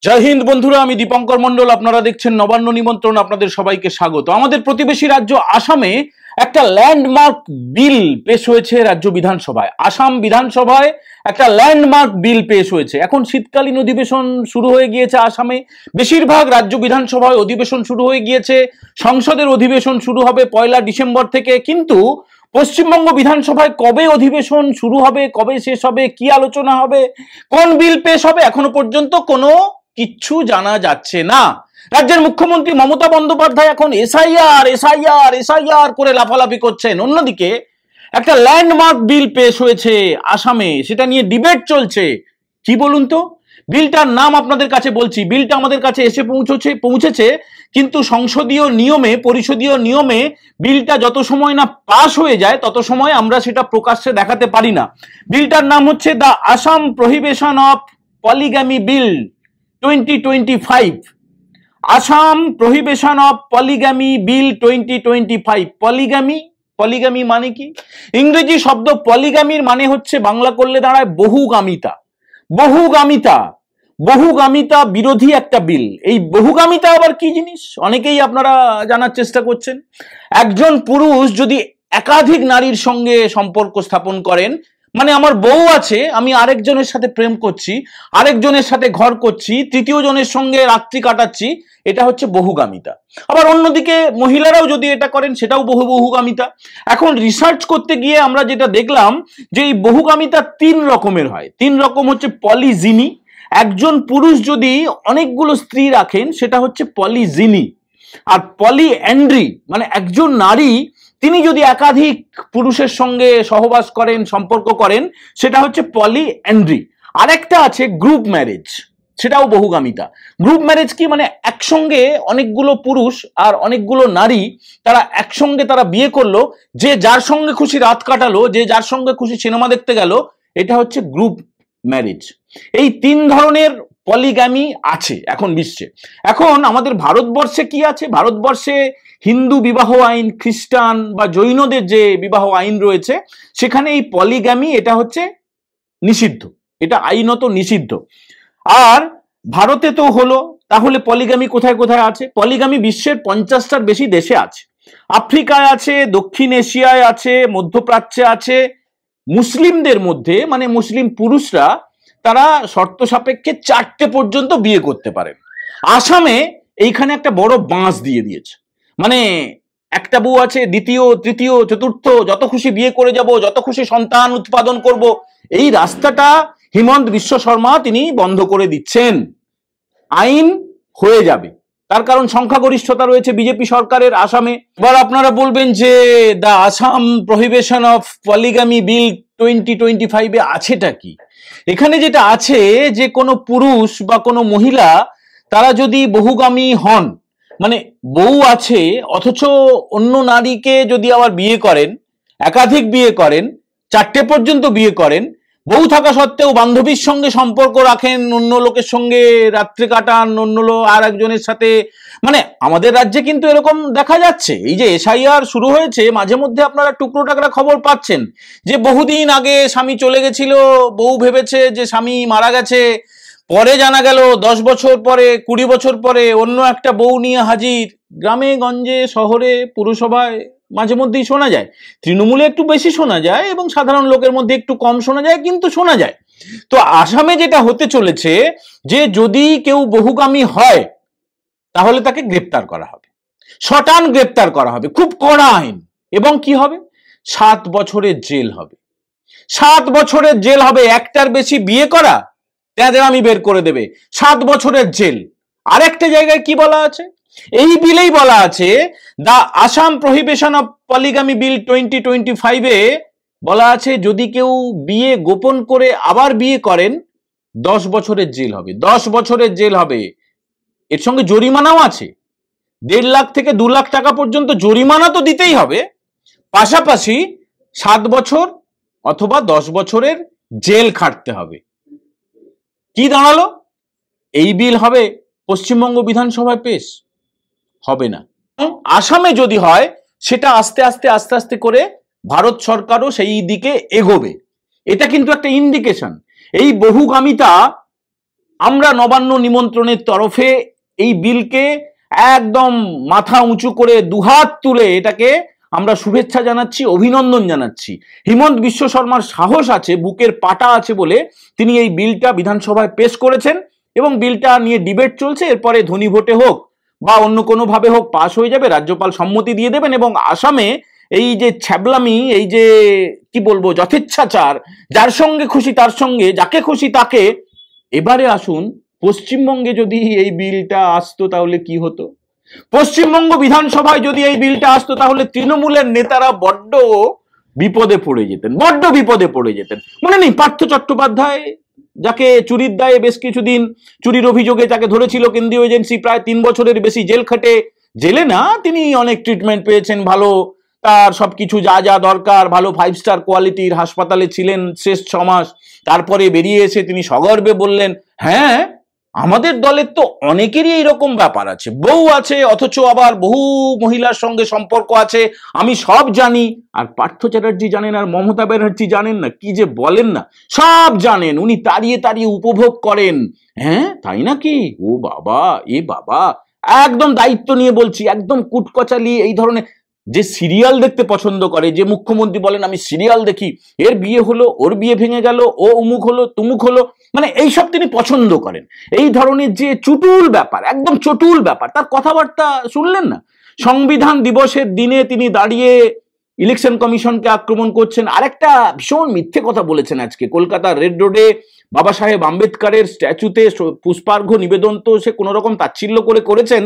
জয় হিন্দ বন্ধুরা, আমি দীপঙ্কর মন্ডল। আপনারা দেখছেন নবান্ন নিমন্ত্রণ। আপনাদের সবাইকে স্বাগত। আমাদের প্রতিবেশী রাজ্য আসামে একটা ল্যান্ডমার্ক বিল পেশ হয়েছে রাজ্য বিধানসভায়। আসাম বিধানসভায় একটা ল্যান্ডমার্ক বিল পেশ হয়েছে। এখন শীতকালীন অধিবেশন শুরু হয়ে গিয়েছে আসামে। বেশিরভাগ রাজ্য বিধানসভায় অধিবেশন শুরু হয়ে গিয়েছে। সংসদের অধিবেশন শুরু হবে 1 ডিসেম্বর থেকে। কিন্তু পশ্চিমবঙ্গ বিধানসভায় কবে অধিবেশন শুরু হবে, কবে শেষ হবে, কি আলোচনা হবে, কোন বিল পেশ হবে, এখনো পর্যন্ত কোনো কিচ্ছু জানা যাচ্ছে না। রাজ্যের মুখ্যমন্ত্রী মমতা বন্দ্যোপাধ্যায় এখন এসআইআর এসআইআর এসআইআর করে লাফালাফি করছেন। অন্যদিকে একটা ল্যান্ডমার্ক বিল পেশ হয়েছে আসামে, সেটা নিয়ে ডিবেট চলছে। কি বলুন তো, বিলটার নাম আপনাদের কাছে বলছি। বিলটা আমাদের কাছে এসে পৌঁছেছে, কিন্তু সংসদীয় নিয়মে, পরিষদীয় নিয়মে বিলটা যত সময় না পাস হয়ে যায় তত সময় আমরা সেটা প্রকাশ্যে দেখাতে পারি না। বিলটার নাম হচ্ছে the Assam prohibition of polygamy bill 2025। Assam prohibition of polygamy bill 2025। Polygamy মানে কি? ইংরেজি শব্দ পলিগ্যামির মানে হচ্ছে, বাংলা করলে দাঁড়ায় বহুগামিতা। বহুগামিতা বিরোধী একটা বিল। এই বহুগামিতা আবার কি জিনিস অনেকেই আপনারা জানার চেষ্টা করছেন। একজন পুরুষ যদি একাধিক নারীর সঙ্গে সম্পর্ক স্থাপন করেন, মানে আমার বউ আছে, আমি আরেকজনের সাথে প্রেম করছি, আরেকজনের সাথে ঘর করছি, তৃতীয় জনের সঙ্গে রাত্রি কাটাচ্ছি, এটা হচ্ছে বহুগামিতা। আবার অন্যদিকে মহিলারাও যদি এটা করেন, সেটাও বহুগামিতা। এখন রিসার্চ করতে গিয়ে আমরা যেটা দেখলাম যে এই বহুগামিতা 3 রকমের হয়। 3 রকম হচ্ছে পলিজিনি। একজন পুরুষ যদি অনেকগুলো স্ত্রী রাখেন, সেটা হচ্ছে পলিজিনি। আর পলিঅ্যান্ড্রি মানে একজন নারী তিনি যদি একাধিক পুরুষের সঙ্গে সহবাস করেন, সম্পর্ক করেন, সেটা হচ্ছে পলিঅ্যান্ড্রি। আরেকটা আছে গ্রুপ ম্যারেজ, সেটাও বহুগামিতা। গ্রুপ ম্যারেজ কি? মানে একসঙ্গে অনেকগুলো পুরুষ আর অনেকগুলো নারী তারা একসঙ্গে তারা বিয়ে করলো, যে যার সঙ্গে খুশি রাত কাটালো, যে যার সঙ্গে খুশি সিনেমা দেখতে গেল, এটা হচ্ছে গ্রুপ ম্যারেজ। এই 3 ধরনের পলিগ্যামি আছে এখন বিশ্বে। এখন আমাদের ভারতবর্ষে কি আছে? ভারতবর্ষে হিন্দু বিবাহ আইন, খ্রিস্টান বা জৈনদের যে বিবাহ আইন রয়েছে, সেখানে এই পলিগ্যামি এটা হচ্ছে নিষিদ্ধ, এটা আইনত নিষিদ্ধ। আর ভারতে তো হলো, তাহলে পলিগ্যামি কোথায় কোথায় আছে? পলিগ্যামি বিশ্বের 50টার বেশি দেশে আছে। আফ্রিকায় আছে, দক্ষিণ এশিয়ায় আছে, মধ্যপ্রাচ্যে আছে। মুসলিমদের মধ্যে, মানে মুসলিম পুরুষরা, তারা শর্ত সাপেক্ষে 4টে পর্যন্ত বিয়ে করতে পারেন। আসামে এইখানে একটা বড় বাঁশ দিয়ে দিয়েছে, মানে একটা বউ আছে, দ্বিতীয়, তৃতীয়, চতুর্থ, যত খুশি বিয়ে করে যাব, যত খুশি সন্তান উৎপাদন করব। এই রাস্তাটা হিমন্ত বিশ্ব শর্মা তিনি বন্ধ করে দিচ্ছেন। আইন হয়ে যাবে, তার কারণ সংখ্যাগরিষ্ঠতা রয়েছে বিজেপি সরকারের আসামে। এবার আপনারা বলবেন যে the Assam prohibition of polygamy bill 2025 আছেটা কি? এখানে যেটা আছে যে কোনো পুরুষ বা কোনো মহিলা তারা যদি বহুগামী হন, মানে বউ আছে অথচ অন্য নারীকে যদি আবার বিয়ে করেন, একাধিক বিয়ে করেন, 4টে পর্যন্ত বিয়ে করেন, বউ থাকা সত্ত্বেও বান্ধবীর সঙ্গে সম্পর্ক রাখেন, অন্য লোকের সঙ্গে রাত্রি কাটান, অন্য লোক আর একজনের সাথে, মানে আমাদের রাজ্যে কিন্তু এরকম দেখা যাচ্ছে। এই যে এসআইআর শুরু হয়েছে, মাঝে মধ্যে আপনারা টুকরো টাকরা খবর পাচ্ছেন যে বহুদিন আগে স্বামী চলে গেছিল, বউ ভেবেছে যে স্বামী মারা গেছে, পরে জানা গেল 10 বছর পরে, 20 বছর পরে অন্য একটা বউ নিয়ে হাজির। গ্রামে গঞ্জে শহরে পুরসভায় মাঝে মধ্যেই শোনা যায়। তৃণমূলে একটু বেশি শোনা যায় এবং সাধারণ লোকের মধ্যে একটু কম শোনা যায়, কিন্তু শোনা যায়। তো আসামে যেটা হতে চলেছে যে যদি কেউ বহুগামী হয় তাহলে তাকে গ্রেপ্তার করা হবে, শটান গ্রেপ্তার করা হবে, খুব কড়া আইন। এবং কি হবে? 7 বছরের জেল হবে। 7 বছরের জেল হবে। একটার বেশি বিয়ে করা তেঁদেরামি বের করে দেবে, 7 বছরের জেল। আরেকটা জায়গায় কি বলা আছে? এই বিলেই বলা আছে, the Assam prohibition of polygamy bill 2025 বলা আছে যদি কেউ বিয়ে গোপন করে আবার বিয়ে করেন 10 বছরের জেল হবে। 10 বছরের জেল হবে। এর সঙ্গে জরিমানাও আছে, 1.5 লাখ থেকে 2 লাখ টাকা পর্যন্ত জরিমানা তো দিতেই হবে, পাশাপাশি 7 বছর অথবা 10 বছরের জেল খাটতে হবে। কি দাঁড়ালো? এই বিল হবে পশ্চিমবঙ্গ বিধানসভায় পেশ হবে না। আসামে যদি হয়, সেটা আস্তে আস্তে আস্তে আস্তে করে ভারত সরকারও সেই দিকে এগোবে। এটা কিন্তু একটা ইন্ডিকেশন। এই বহুগামিতা আমরা নবান্ন নিমন্ত্রণের তরফে এই বিলকে একদম মাথা উঁচু করে দুহাত তুলে এটাকে আমরা শুভেচ্ছা জানাচ্ছি, অভিনন্দন জানাচ্ছি। হিমন্ত বিশ্ব শর্মার সাহস আছে, বুকের পাটা আছে বলে তিনি এই বিলটা বিধানসভায় পেশ করেছেন এবং বিলটা নিয়ে ডিবেট চলছে। এরপরে ধ্বনি ভোটে হোক বা অন্য কোনোভাবে হোক পাশ হয়ে যাবে, রাজ্যপাল সম্মতি দিয়ে দেবেন এবং আসামে এই যে ছ্যাবলামি, এই যে কি বলবো যথেচ্ছাচার, যার সঙ্গে খুশি তার সঙ্গে, যাকে খুশি তাকে। এবারে আসুন, পশ্চিমবঙ্গে যদি এই বিলটা আসতো তাহলে কি হতো? পশ্চিমবঙ্গ বিধানসভায় যদি এই বিলটা আসতো তাহলে তৃণমূলের নেতারা বড্ড বিপদে পড়ে যেতেন, বড্ড বিপদে পড়ে যেতেন। মনে নেই পার্থ চট্টোপাধ্যায়, যাকে চুরির দায়ে বেশ কিছুদিন চুরির অভিযোগে যাকে ধরেছিল কেন্দ্রীয় এজেন্সি, প্রায় 3 বছরের বেশি জেল খেটে, জেলে না, তিনি অনেক ট্রিটমেন্ট পেয়েছেন, ভালো তার সবকিছু যা যা দরকার, ভালো 5 স্টার কোয়ালিটির হাসপাতালে ছিলেন শেষ 6 মাস। তারপরে বেরিয়ে এসে তিনি সগর্বে বললেন, হ্যাঁ আমাদের দলের তো অনেকেরই এইরকম ব্যাপার আছে, বউ আছে অথচ আবার বহু মহিলার সঙ্গে সম্পর্ক আছে, আমি সব জানি। আর পার্থ চ্যাটার্জি জানেন আর মমতা ব্যানার্জি জানেন না, কি যে বলেন না, সব জানেন, উনি তাড়িয়ে তাড়িয়ে উপভোগ করেন। হ্যাঁ তাই নাকি? ও বাবা, এ বাবা, একদম দায়িত্ব নিয়ে বলছি, একদম কুটকচালি এই ধরনের যে সিরিয়াল দেখতে পছন্দ করে, যে মুখ্যমন্ত্রী বলেন আমি সিরিয়াল দেখি, এর বিয়ে হলো, ওর বিয়ে ভেঙে গেল, ও উমুক হলো তুমুক হলো, মানে এইসব তিনি পছন্দ করেন। এই ধরনের যে চুটুল ব্যাপার, একদম চটুল ব্যাপার, তার কথাবার্তা শুনলেন না? সংবিধান দিবসের দিনে তিনি দাঁড়িয়ে ইলেকশন কমিশনকে আক্রমণ করছেন। আরেকটা ভীষণ মিথ্যে কথা বলেছেন আজকে, কলকাতার রেড রোডে বাবা সাহেব আম্বেদকরের স্ট্যাচুতে পুষ্পার্ঘ্য নিবেদন তো সে কোনো রকম তাচ্ছিল্য করে করেছেন,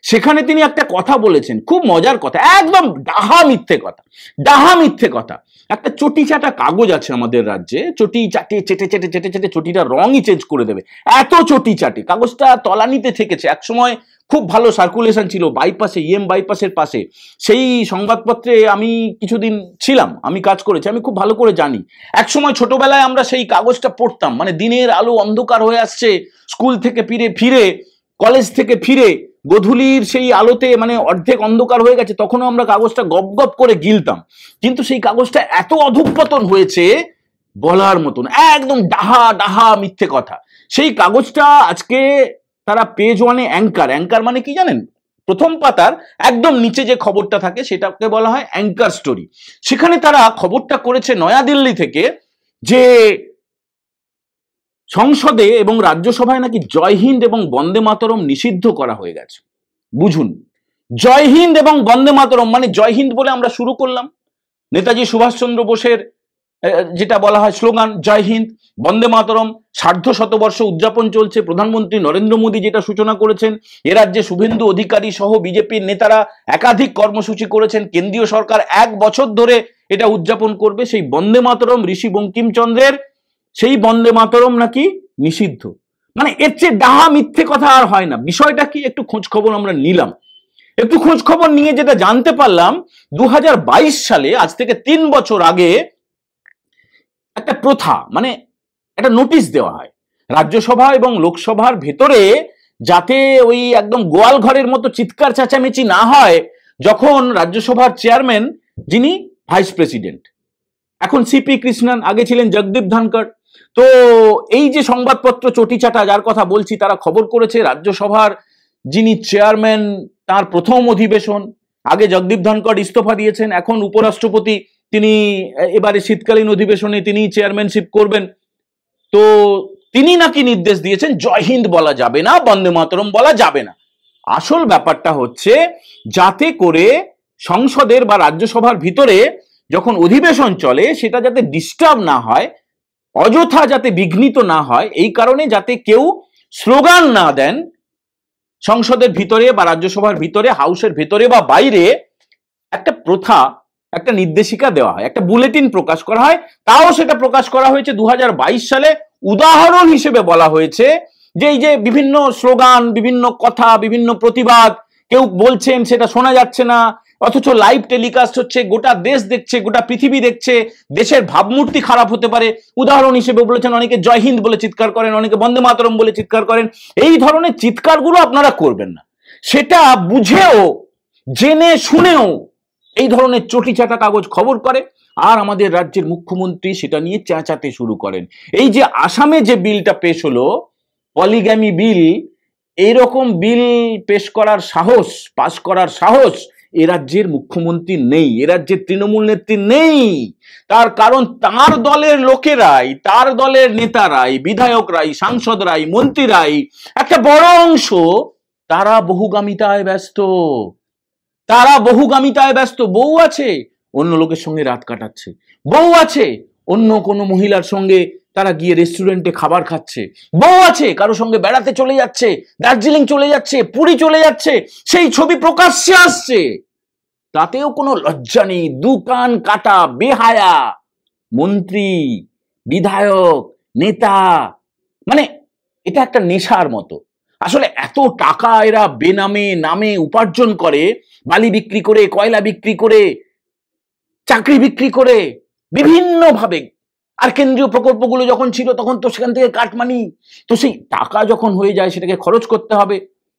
সেখানে তিনি একটা কথা বলেছেন, খুব মজার কথা, একদম ডাহা মিথ্যে কথা, ডাহা মিথ্যে কথা। একটা চটি চাটা কাগজ আছে আমাদের রাজ্যে, চটি চাটে চেটে চেটে চেটে চেটে চটিটা রঙই চেঞ্জ করে দেবে, এত চটি চাটে। কাগজটা তলানিতে থেকেছে, একসময় খুব ভালো সার্কুলেশন ছিল বাইপাসে, বাইপাসের পাশে। সেই সংবাদপত্রে আমি কিছুদিন ছিলাম, আমি কাজ করেছি, আমি খুব ভালো করে জানি। একসময় ছোটবেলায় আমরা সেই কাগজটা পড়তাম, মানে দিনের আলো অন্ধকার হয়ে আসছে, স্কুল থেকে ফিরে কলেজ থেকে ফিরে গোধূলির সেই আলোতে মানে অর্ধেক অন্ধকার হয়ে গেছে, তখনও আমরা কাগজটা গপ গপ করে গিলতাম। কিন্তু সেই কাগজটা এত অধঃপতন হয়েছে বলার মতন, একদম ডাহা ডাহা মিথ্যে কথা। সেই কাগজটা আজকে তারা পেজ 1-এ অ্যাঙ্কার মানে কি জানেন? প্রথম পাতার একদম নিচে যে খবরটা থাকে সেটাকে বলা হয় অ্যাঙ্কার স্টোরি। সেখানে তারা খবরটা করেছে নয়াদিল্লি থেকে যে সংসদে এবং রাজ্যসভায় নাকি জয় হিন্দ এবং বন্দে মাতরম নিষিদ্ধ করা হয়ে গেছে। বুঝুন, জয় হিন্দ এবং বন্দে মাতরম মানে জয় হিন্দ বলে আমরা শুরু করলাম, নেতাজি সুভাষচন্দ্র বোসের যেটা বলা হয় স্লোগান জয় হিন্দ, বন্দে মাতরম, ১৫০ উদযাপন চলছে, প্রধানমন্ত্রী নরেন্দ্র মোদী যেটা সূচনা করেছেন, এ রাজ্যে শুভেন্দু অধিকারী সহ বিজেপির নেতারা একাধিক কর্মসূচি করেছেন, কেন্দ্রীয় সরকার 1 বছর ধরে এটা উদযাপন করবে। সেই বন্দে মাতরম ঋষি বঙ্কিমচন্দ্রের সেই বন্দে মাতরম নাকি নিষিদ্ধ। মানে এর চেয়ে ডাহা মিথ্যে কথা আর হয় না। বিষয়টা কি একটু খোঁজ খবর আমরা নিলাম, একটু খোঁজ খবর নিয়ে যেটা জানতে পারলাম, 2022 সালে আজ থেকে 3 বছর আগে একটা প্রথা, মানে একটা নোটিশ দেওয়া হয় রাজ্যসভা এবং লোকসভার ভেতরে, যাতে ওই একদম গোয়াল ঘরের মতো চিৎকার চেঁচামেচি না হয় যখন রাজ্যসভার চেয়ারম্যান, যিনি ভাইস প্রেসিডেন্ট, এখন সিপি কৃষ্ণন, আগে ছিলেন জগদীপ ধনকড়। তো এই যে সংবাদপত্র চটিচাটা যার কথা বলছি, তারা খবর করেছে রাজ্যসভার যিনি চেয়ারম্যান, তার প্রথম অধিবেশন, আগে জগদীপ ধনকড় ইস্তফা দিয়েছেন, এখন উপরাষ্ট্রপতি, তিনি এবারে শীতকালীন অধিবেশনে তিনি চেয়ারম্যানশিপ করবেন। তো তিনি নাকি নির্দেশ দিয়েছেন জয় হিন্দ বলা যাবে না, বন্দে মাতরম বলা যাবে না। আসল ব্যাপারটা হচ্ছে যাতে করে সংসদের বা রাজ্যসভার ভিতরে যখন অধিবেশন চলে সেটা যাতে ডিস্টার্ব না হয়, অযথা যাতে বিঘ্নিত না হয়, এই কারণে যাতে কেউ স্লোগান না দেন সংসদের ভিতরে বা রাজ্যসভার ভিতরে, হাউসের ভিতরে বা বাইরে, একটা প্রথা, একটা নির্দেশিকা দেওয়া হয়, একটা বুলেটিন প্রকাশ করা হয়। তাও সেটা প্রকাশ করা হয়েছে 2022 সালে। উদাহরণ হিসেবে বলা হয়েছে যে এই যে বিভিন্ন স্লোগান, বিভিন্ন কথা, বিভিন্ন প্রতিবাদ কেউ বলছেন সেটা শোনা যাচ্ছে না, অথচ লাইভ টেলিকাস্ট হচ্ছে, গোটা দেশ দেখছে, গোটা পৃথিবী দেখছে, দেশের ভাবমূর্তি খারাপ হতে পারে। উদাহরণ হিসেবে বলেছেন অনেকে জয় হিন্দ বলে চিৎকার করেন, অনেকে বন্দে মাতরম বলে চিৎকার করেন। এই ধরনের চিৎকারগুলো আপনারা করবেন না, সেটা বুঝেও জেনে শুনেও এই ধরনের চটিচাটা কাগজ খবর করে, আর আমাদের রাজ্যের মুখ্যমন্ত্রী সেটা নিয়ে চেঁচাতে শুরু করেন। এই যে আসামে যে বিলটা পেশ হলো, পলিগ্যামি বিল, এইরকম বিল পেশ করার সাহস, পাশ করার সাহস এ রাজ্যের মুখ্যমন্ত্রী নেই, এ রাজ্যের তৃণমূল নেত্রী নেই। তার কারণ তার দলের লোকেরাই, তার দলের নেতারাই, বিধায়করাই, সাংসদরাই, মন্ত্রীরাই একটা বড় অংশ তারা বহুগামিতায় ব্যস্ত, তারা বহুগামিতায় ব্যস্ত। বউ আছে, অন্য লোকের সঙ্গে রাত কাটাচ্ছে, বউ আছে, অন্য কোনো মহিলার সঙ্গে তারা গিয়ে রেস্টুরেন্টে খাবার খাচ্ছে, বউ আছে, কারো সঙ্গে বেড়াতে চলে যাচ্ছে, দার্জিলিং চলে যাচ্ছে, পুরী চলে যাচ্ছে, সেই ছবি প্রকাশ্যে আসছে, তাতেও কোনো লজ্জা নেই। দুকান কাটা বেহায়া মন্ত্রী, বিধায়ক, নেতা, মানে এটা একটা নেশার মতো। আসলে এত টাকা এরা বেনামে নামে উপার্জন করে, বালি বিক্রি করে, কয়লা বিক্রি করে, চাকরি বিক্রি করে, বিভিন্ন ভাবে। আর কেন্দ্রীয় প্রকল্পগুলো যখন ছিল তখন তো সেখান থেকে কাটমানি, তো সেই টাকা যখন হয়ে যায় সেটাকে খরচ করতে হবে,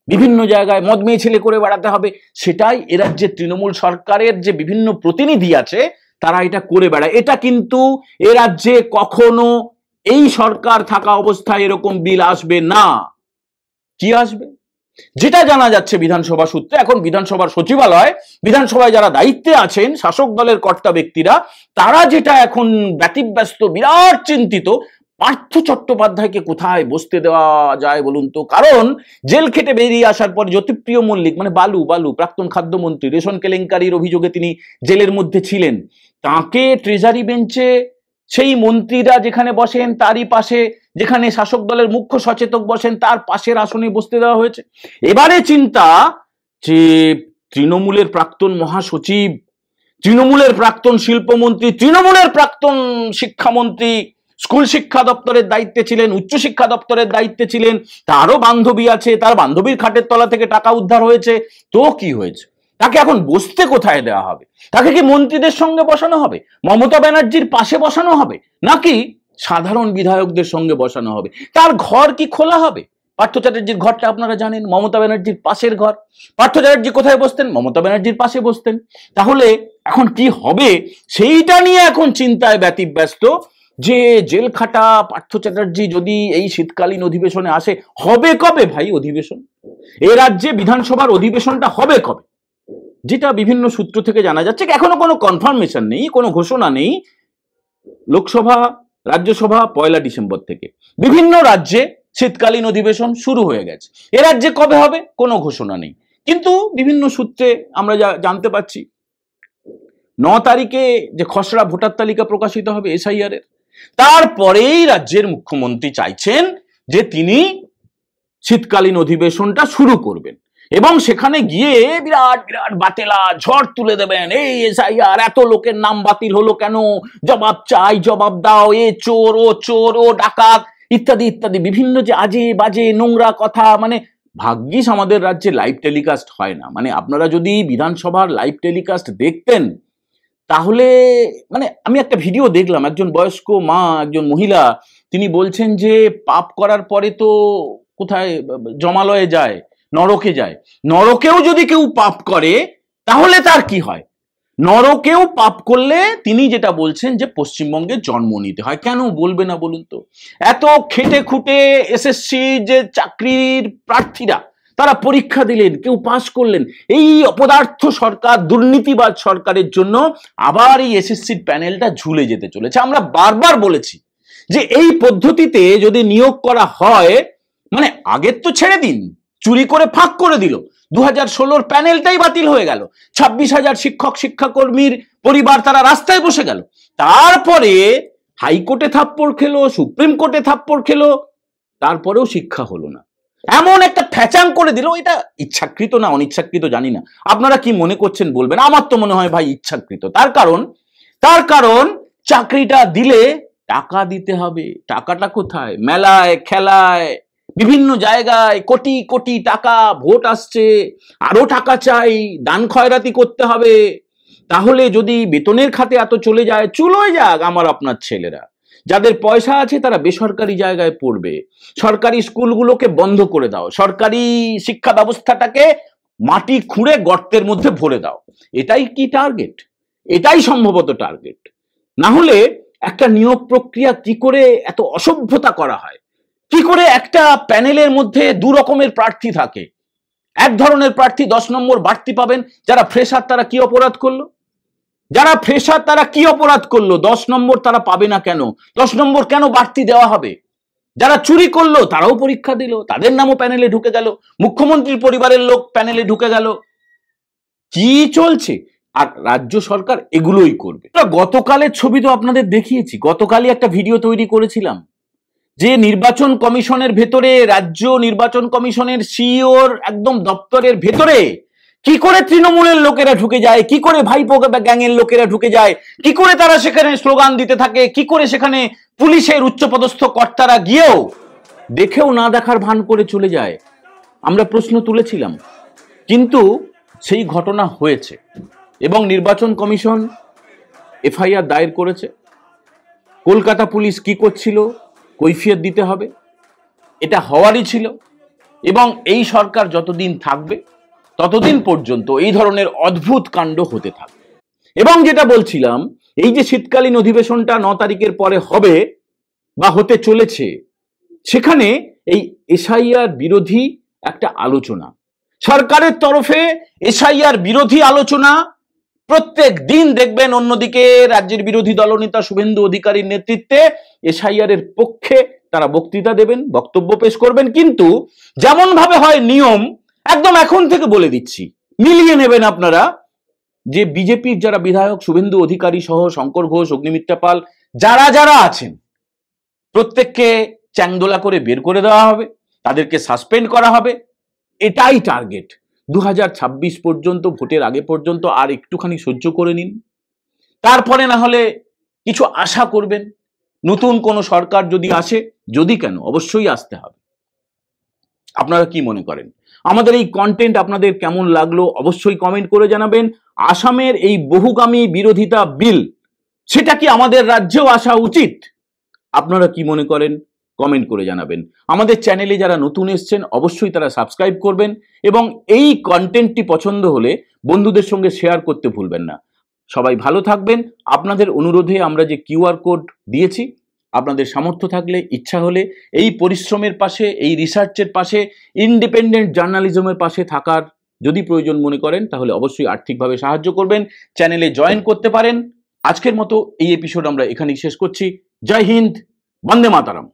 বিভিন্ন জায়গায় মদ মেয়ে ছেলে করে বেড়াতে হবে। সেটাই এ রাজ্যের তৃণমূল সরকারের যে বিভিন্ন প্রতিনিধি আছে তারা এটা করে বেড়ায়। এটা কিন্তু এ রাজ্যে কখনো এই সরকার থাকা অবস্থায় এরকম বিল আসবে না। কি আসবে? যেটা জানা যাচ্ছে বিধানসভা সূত্রে, এখন বিধানসভার সচিবালয়, বিধানসভায় যারা দায়িত্বে আছেন শাসক দলের কর্তা ব্যক্তিরা, তারা যেটা এখন ব্যতিব্যস্ত, বিরাট চিন্তিত, পার্থ চট্টোপাধ্যায়কে কোথায় বসতে দেওয়া যায় বলুন তো। কারণ জেল খেটে বেরিয়ে আসার পর জ্যোতিপ্রিয় মল্লিক, মানে বালু, প্রাক্তন খাদ্যমন্ত্রী, রেশন কেলেঙ্কারির অভিযোগে তিনি জেলের মধ্যে ছিলেন, তাকে ট্রেজারি বেঞ্চে সেই মন্ত্রীরা যেখানে বসেন তারই পাশে, যেখানে শাসক দলের মুখ্য সচেতক বসেন তার পাশের আসনে বসতে দেওয়া হয়েছে। এবারে চিন্তা যে তৃণমূলের প্রাক্তন মহাসচিব, তৃণমূলের প্রাক্তন শিল্পমন্ত্রী, তৃণমূলের প্রাক্তন শিক্ষামন্ত্রী, স্কুল শিক্ষা দপ্তরের দায়িত্বে ছিলেন, উচ্চশিক্ষা দপ্তরের দায়িত্বে ছিলেন, তারও বান্ধবী আছে, তার বান্ধবীর খাটের তলা থেকে টাকা উদ্ধার হয়েছে, তো কি হয়েছে? তাকে এখন বসতে কোথায় দেওয়া হবে? তাকে কি মন্ত্রীদের সঙ্গে বসানো হবে, মমতা ব্যানার্জির পাশে বসানো হবে, নাকি সাধারণ বিধায়কদের সঙ্গে বসানো হবে? তার ঘর কি খোলা হবে? পার্থ চ্যাটার্জির ঘরটা আপনারা জানেন, মমতা ব্যানার্জির পাশের ঘর। পার্থ চ্যাটার্জি কোথায় বসতেন? মমতা ব্যানার্জির পাশে বসতেন। তাহলে এখন কি হবে সেইটা নিয়ে এখন চিন্তায় ব্যতিব্যস্ত, যে জেল খাটা পার্থ চ্যাটার্জি যদি এই শীতকালীন অধিবেশনে আসে, হবে কবে ভাই অধিবেশন? এ রাজ্যে বিধানসভার অধিবেশনটা হবে কবে? যেটা বিভিন্ন সূত্র থেকে জানা যাচ্ছে, এখনো কোনো কনফার্মেশন নেই, কোনো ঘোষণা নেই। লোকসভা, রাজ্যসভা 1 ডিসেম্বর থেকে, বিভিন্ন রাজ্যে শীতকালীন অধিবেশন শুরু হয়ে গেছে। এ রাজ্যে কবে হবে কোনো ঘোষণা নেই, কিন্তু বিভিন্ন সূত্রে আমরা যা জানতে পারছি 9 তারিখে যে খসড়া ভোটার তালিকা প্রকাশিত হবে এসআইআর এর, তারপরেই রাজ্যের মুখ্যমন্ত্রী চাইছেন যে তিনি শীতকালীন অধিবেশনটা শুরু করবেন এবং সেখানে গিয়ে বিরাট বিরাট বাতেলা ঝড় তুলে দেবেন। এই এসআইআর, এত লোকের নাম বাতিল হলো কেন, জবাব চাই, জবাব দাও, এ চোর, ও ডাকাত, ইত্যাদি ইত্যাদি বিভিন্ন যে আজে বাজে নোংরা কথা। মানে ভাগ্যিস আমাদের রাজ্যে লাইভ টেলিকাস্ট হয় না। মানে আপনারা যদি বিধানসভার লাইভ টেলিকাস্ট দেখতেন তাহলে, মানে আমি একটা ভিডিও দেখলাম, একজন বয়স্ক মা, একজন মহিলা, তিনি বলছেন যে পাপ করার পরে তো কোথায় জমালয়ে যায়, নরকে যায়। নরকেও যদি কেউ পাপ করে তাহলে তার কি হয়? নরকেও পাপ করলে তিনি যেটা বলছেন যে পশ্চিমবঙ্গে জন্ম নিতে হয়। কেন বলবে না বলুন তো? এত খেটে খুঁটে এসএসসি যে চাকরির প্রার্থীরা তারা পরীক্ষা দিলেন, কেউ পাশ করলেন, এই অপদার্থ সরকার, দুর্নীতিবাজ সরকারের জন্য আবার এই এসএসসির প্যানেলটা ঝুলে যেতে চলেছে। আমরা বারবার বলেছি যে এই পদ্ধতিতে যদি নিয়োগ করা হয়, মানে আগের তো ছেড়ে দিন, চুরি করে ফাঁক করে দিল, 2016 প্যানেলটাই বাতিল হয়ে গেল, 26,000 শিক্ষক শিক্ষাকর্মীর পরিবার তারা রাস্তায় বসে গেল। তারপরে হাইকোর্টে থাপ্পড় খেলো, সুপ্রিম কোর্টে থাপ্পড় খেলো, তারপরেও শিক্ষা হলো না, এমন একটা ফ্যাচাং করে দিল। এটা ইচ্ছাকৃত না অনিচ্ছাকৃত জানি না, আপনারা কি মনে করছেন বলবেন। আমার তো মনে হয় ভাই ইচ্ছাকৃত। তার কারণ চাকরিটা দিলে টাকা দিতে হবে। টাকাটা কোথায়? মেলায়, খেলায়, বিভিন্ন জায়গায় কোটি কোটি টাকা, ভোট আসছে, আরো টাকা চাই, দান খয়রাতি করতে হবে। তাহলে যদি বেতনের খাতে এত চলে যায়, চলে যাক আমার আপনার ছেলেরা, যাদের পয়সা আছে তারা বেসরকারি জায়গায় পড়বে, সরকারি স্কুলগুলোকে বন্ধ করে দাও, সরকারি শিক্ষা ব্যবস্থাটাকে মাটি খুঁড়ে গর্তের মধ্যে ভরে দাও। এটাই কি টার্গেট? এটাই সম্ভবত টার্গেট। না হলে একটা নিয়োগ প্রক্রিয়া কি করে এত অসভ্যতা করা হয়, কি করে একটা প্যানেলের মধ্যে দু রকমের প্রার্থী থাকে? এক ধরনের প্রার্থী 10 নম্বর বাড়তি পাবেন, যারা ফ্রেশার তারা কি অপরাধ করলো? যারা ফ্রেশার তারা কি অপরাধ করলো? 10 নম্বর তারা পাবে না কেন? 10 নম্বর কেন বাড়তি দেওয়া হবে? যারা চুরি করলো তারাও পরীক্ষা দিল, তাদের নামও প্যানেলে ঢুকে গেল, মুখ্যমন্ত্রীর পরিবারের লোক প্যানেলে ঢুকে গেল। কি চলছে? আর রাজ্য সরকার এগুলোই করবে। গতকালের ছবি তো আপনাদের দেখিয়েছি, গতকালই একটা ভিডিও তৈরি করেছিলাম যে নির্বাচন কমিশনের ভেতরে, রাজ্য নির্বাচন কমিশনের সিইওর একদম দপ্তরের ভেতরে কি করে তৃণমূলের লোকেরা ঢুকে যায়, কি করে ভাইপো গ্যাংয়ের লোকেরা ঢুকে যায়, কি করে তারা সেখানে স্লোগান দিতে থাকে, কি করে সেখানে পুলিশের উচ্চপদস্থ কর্তারা গিয়েও দেখেও না দেখার ভান করে চলে যায়। আমরা প্রশ্ন তুলেছিলাম, কিন্তু সেই ঘটনা হয়েছে এবং নির্বাচন কমিশন এফআইআর দায়ের করেছে। কলকাতা পুলিশ কি করছিল কৈফিয়ত দিতে হবে, এটা হওয়ারই ছিল। এবং এই সরকার যতদিন থাকবে ততদিন পর্যন্ত এই ধরনের অদ্ভুত কাণ্ড হতে থাকবে। এবং যেটা বলছিলাম, এই যে শীতকালীন অধিবেশনটা 9 তারিখের পরে হবে বা হতে চলেছে, সেখানে এই এসআইআর বিরোধী একটা আলোচনা, সরকারের তরফে এসআইআর বিরোধী আলোচনা প্রত্যেক দিন দেখবেন। অন্যদিকে রাজ্যের বিরোধী দলনেতা শুভেন্দু অধিকারীর নেতৃত্বে এসআইআর এর পক্ষে তারা বক্তৃতা দেবেন, বক্তব্য পেশ করবেন। কিন্তু যেমন ভাবে হয় নিয়ম, একদম এখন থেকে বলে দিচ্ছি, মিলিয়ে নেবেন আপনারা, যে বিজেপির যারা বিধায়ক শুভেন্দু অধিকারী সহ শঙ্কর ঘোষ, অগ্নিমিত্রা পাল, যারা যারা আছেন প্রত্যেককে চ্যাংদোলা করে বের করে দেওয়া হবে, তাদেরকে সাসপেন্ড করা হবে। এটাই টার্গেট। 2026 পর্যন্ত, ভোটের আগে পর্যন্ত আর একটুখানি সহ্য করে নিন, তারপরে না হলে কিছু আশা করবেন। নতুন কোন সরকার যদি আসে, যদি কেন, অবশ্যই আসতে হবে। আপনারা কি মনে করেন? আমাদের এই কন্টেন্ট আপনাদের কেমন লাগলো অবশ্যই কমেন্ট করে জানাবেন। আসামের এই বহুগামী বিরোধিতা বিল, সেটা কি আমাদের রাজ্যেও আসা উচিত? আপনারা কি মনে করেন কমেন্ট করে জানাবেন। আমাদের চ্যানেলে যারা নতুন এসেছেন অবশ্যই তারা সাবস্ক্রাইব করবেন এবং এই কন্টেন্টটি পছন্দ হলে বন্ধুদের সঙ্গে শেয়ার করতে ভুলবেন না। সবাই ভালো থাকবেন। আপনাদের অনুরোধে আমরা যে কিউআর কোড দিয়েছি, আপনাদের সামর্থ্য থাকলে, ইচ্ছা হলে এই পরিশ্রমের পাশে, এই রিসার্চের পাশে, ইন্ডিপেন্ডেন্ট জার্নালিজমের পাশে থাকার যদি প্রয়োজন মনে করেন, তাহলে অবশ্যই আর্থিকভাবে সাহায্য করবেন, চ্যানেলে জয়েন করতে পারেন। আজকের মতো এই এপিসোড আমরা এখানেই শেষ করছি। জয় হিন্দ, বন্দে মাতারাম।